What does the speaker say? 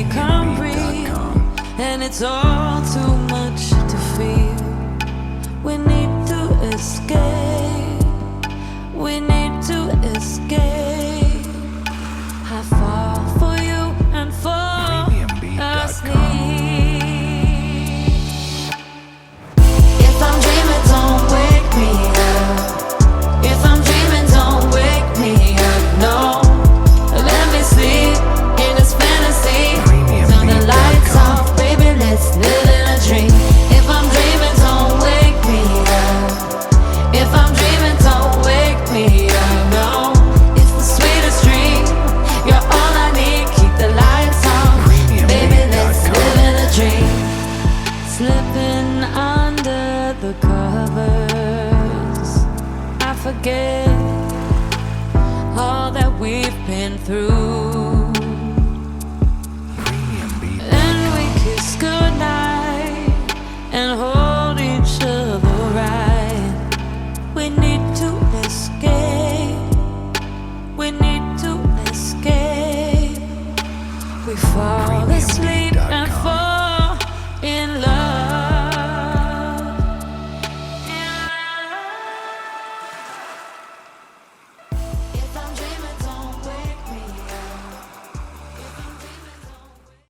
become real, and it's all too much to feel. We need to escape. We need to escape. I fall for you and fall asleep. If I'm dreaming, don't wake me up. If I'm dreaming, don't wake me up. No, let me sleep in this fantasy. Turn the lights off, baby, let's live in a dream. If I'm dreaming, don't wake me up. If I'm dreaming, don't wake me up. No, it's the sweetest dream. You're all I need. Keep the lights on, baby, let's live in a dream. Slipping under the covers, I forget all that we've been through.